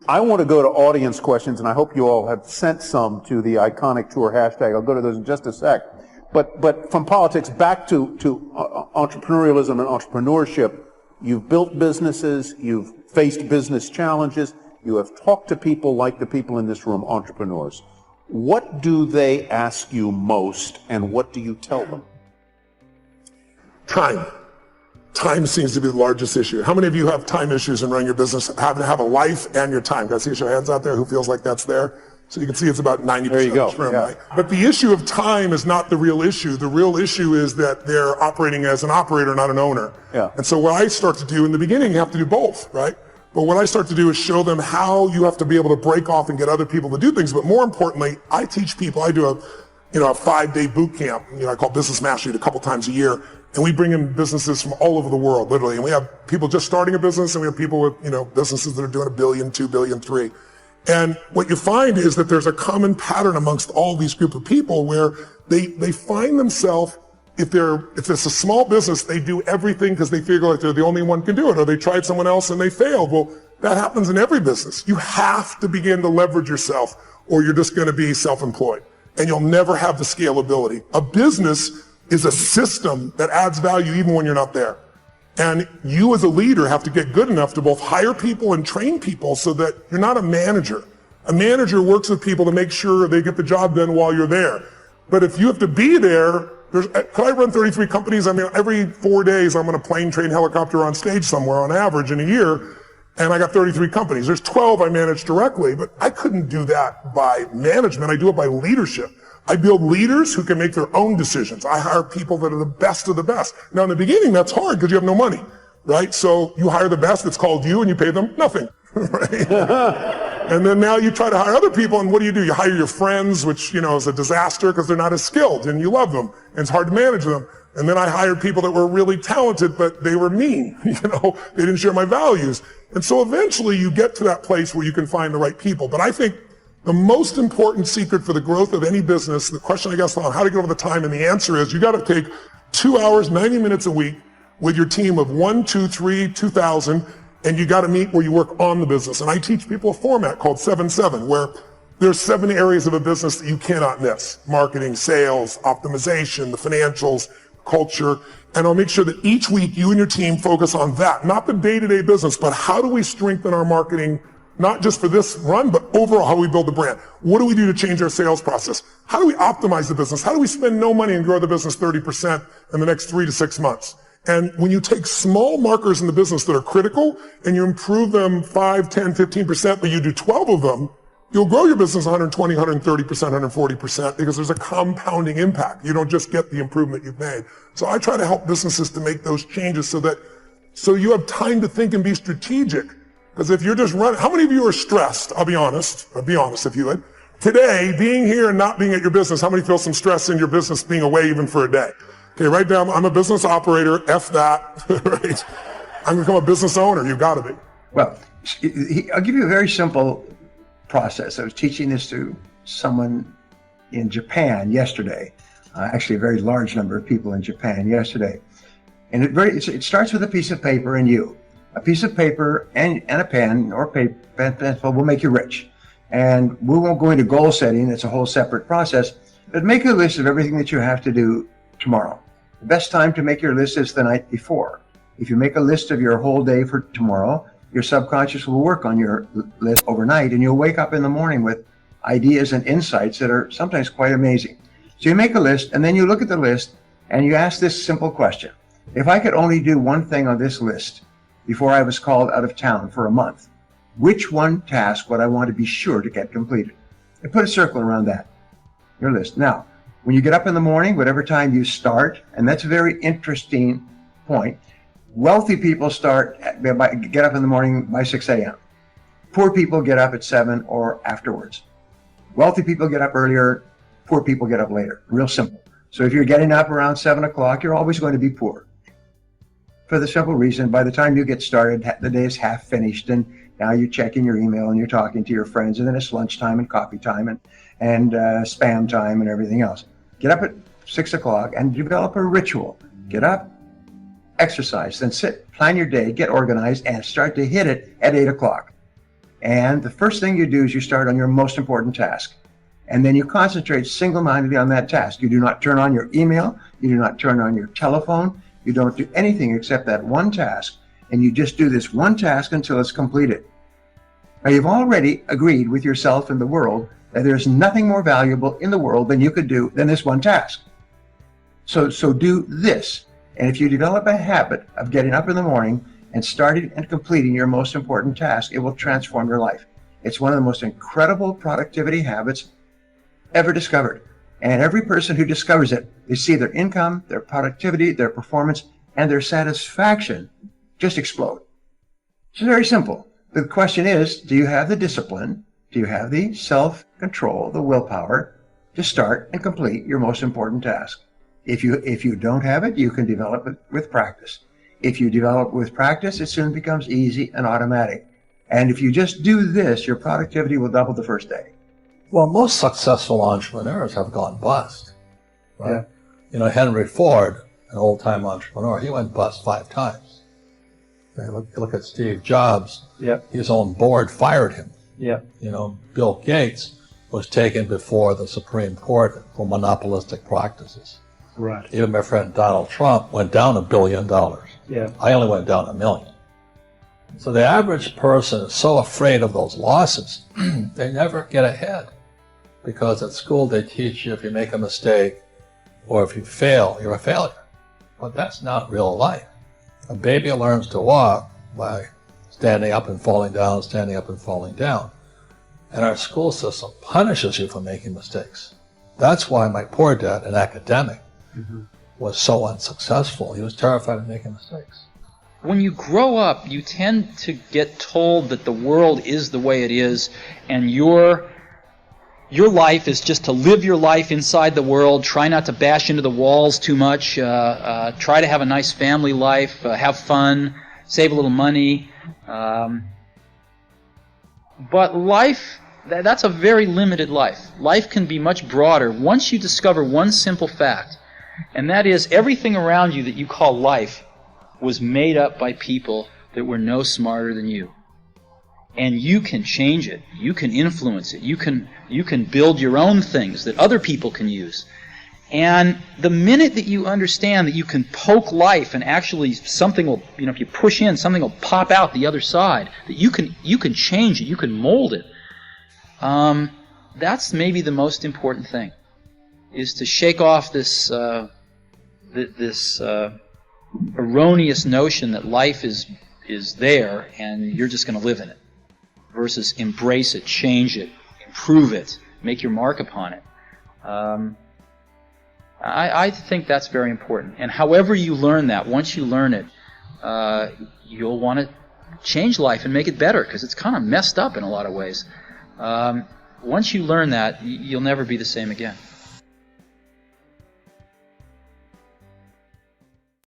I want to go to audience questions, and I hope you all have sent some to the Iconic Tour hashtag. I'll go to those in just a sec. But from politics back to entrepreneurialism and entrepreneurship, you've built businesses, you've faced business challenges, you have talked to people like the people in this room, entrepreneurs. What do they ask you most, and what do you tell them? Time. Time seems to be the largest issue. How many of you have time issues in running your business, having to have a life and your time? Can I see your hands out there who feels like that's there? So you can see it's about 90% of this room, right? But the issue of time is not the real issue. The real issue is that they're operating as an operator, not an owner. Yeah. And so what I start to do in the beginning, you have to do both, right? But what I start to do is show them how you have to be able to break off and get other people to do things. But more importantly, I teach people, I do a 5-day boot camp, I call Business Mastery a couple times a year. And we bring in businesses from all over the world, literally. And we have people just starting a business, and we have people with, businesses that are doing $1 billion, $2 billion, $3 billion. And what you find is that there's a common pattern amongst all these group of people where they find themselves, if it's a small business, they do everything because they feel like they're the only one who can do it, or they tried someone else and they failed. Well, that happens in every business. You have to begin to leverage yourself, or you're just going to be self-employed, and you'll never have the scalability. A business is a system that adds value even when you're not there. And you as a leader have to get good enough to both hire people and train people so that you're not a manager. A manager works with people to make sure they get the job done while you're there. But if you have to be there, could I run 33 companies? I mean, every 4 days I'm on a plane, train, helicopter on stage somewhere on average in a year, and I got 33 companies. There's 12 I manage directly, but I couldn't do that by management. I do it by leadership. I build leaders who can make their own decisions. I hire people that are the best of the best. Now in the beginning, that's hard because you have no money, right? So you hire the best, it's called you, and you pay them nothing, right? And then now you try to hire other people, and what do? You hire your friends, which, is a disaster because they're not as skilled, and you love them, and it's hard to manage them. And then I hired people that were really talented, but they were mean, they didn't share my values. And so eventually you get to that place where you can find the right people. But I think the most important secret for the growth of any business, the question I guess on how to get over the time, and the answer is you got to take 2 hours, 90 minutes a week with your team of 1, 2, 3, 2,000, and you got to meet where you work on the business. And I teach people a format called 7-7, where there's 7 areas of a business that you cannot miss: marketing, sales, optimization, the financials, culture. And I'll make sure that each week you and your team focus on that, not the day-to-day business, but how do we strengthen our marketing, not just for this run, but overall how we build the brand. What do we do to change our sales process? How do we optimize the business? How do we spend no money and grow the business 30% in the next 3 to 6 months? And when you take small markers in the business that are critical and you improve them 5, 10, 15%, but you do 12 of them, you'll grow your business 120, 130%, 140% because there's a compounding impact. You don't just get the improvement you've made. So I try to help businesses to make those changes so you have time to think and be strategic. Because if you're just running, how many of you are stressed? I'll be honest if you would. Today, being here and not being at your business, how many feel some stress in your business being away even for a day? Okay, write down, I'm a business operator, F that, right? I'm gonna become a business owner, you've gotta be. Well, I'll give you a very simple process. I was teaching this to someone in Japan yesterday, actually a very large number of people in Japan yesterday. And it starts with a piece of paper and you. A piece of paper and a pen or pencil will make you rich. And we won't go into goal setting, it's a whole separate process, but make a list of everything that you have to do tomorrow. The best time to make your list is the night before. If you make a list of your whole day for tomorrow, your subconscious will work on your list overnight, and you'll wake up in the morning with ideas and insights that are sometimes quite amazing. So you make a list, and then you look at the list, and you ask this simple question. If I could only do one thing on this list before I was called out of town for a month, which one task would I want to be sure to get completed? And put a circle around that, your list. Now, when you get up in the morning, whatever time you start, and that's a very interesting point, wealthy people get up in the morning by 6 a.m. Poor people get up at 7 or afterwards. Wealthy people get up earlier, poor people get up later. Real simple. So if you're getting up around 7 o'clock, you're always going to be poor. For the simple reason, by the time you get started, the day is half finished, and now you're checking your email and you're talking to your friends, and then it's lunchtime and coffee time and spam time and everything else. Get up at 6 o'clock and develop a ritual. Get up, exercise, then sit, plan your day, get organized, and start to hit it at 8 o'clock. And the first thing you do is you start on your most important task. And then you concentrate single-mindedly on that task. You do not turn on your email. You do not turn on your telephone. You don't do anything except that one task. And you just do this one task until it's completed. Now, you've already agreed with yourself and the world that there's nothing more valuable in the world than you could do than this one task. So do this. And if you develop a habit of getting up in the morning and starting and completing your most important task, it will transform your life. It's one of the most incredible productivity habits ever discovered. And every person who discovers it, they see their income, their productivity, their performance, and their satisfaction just explode. It's very simple. The question is, do you have the discipline? Do you have the self-control, the willpower to start and complete your most important task? If you don't have it, you can develop it with practice. If you develop with practice, it soon becomes easy and automatic. And if you just do this, your productivity will double the first day. Well, most successful entrepreneurs have gone bust, right? Yeah. You know, Henry Ford, an old-time entrepreneur, he went bust 5 times. Okay, look at Steve Jobs. Yep. His own board fired him. Yep. You know, Bill Gates was taken before the Supreme Court for monopolistic practices. Right. Even my friend Donald Trump went down $1 billion. Yeah. I only went down $1 million. So the average person is so afraid of those losses, they never get ahead. Because at school they teach you if you make a mistake or if you fail, you're a failure. But that's not real life. A baby learns to walk by standing up and falling down, standing up and falling down. And our school system punishes you for making mistakes. That's why my poor dad, an academic, was so unsuccessful. He was terrified of making mistakes. When you grow up, you tend to get told that the world is the way it is, and your life is just to live your life inside the world, try not to bash into the walls too much, try to have a nice family life, have fun, save a little money. But life, that's a very limited life. Life can be much broader once you discover one simple fact, and that is everything around you that you call life was made up by people that were no smarter than you. And you can change it. You can influence it. You can build your own things that other people can use. And the minute that you understand that you can poke life and actually something will, if you push in, something will pop out the other side, that you can change it, you can mold it. That's maybe the most important thing, is to shake off this erroneous notion that life is there and you're just going to live in it, versus embrace it, change it, improve it, make your mark upon it. I think that's very important. And however you learn that, once you learn it, you'll want to change life and make it better, because it's kind of messed up in a lot of ways. Once you learn that, you'll never be the same again.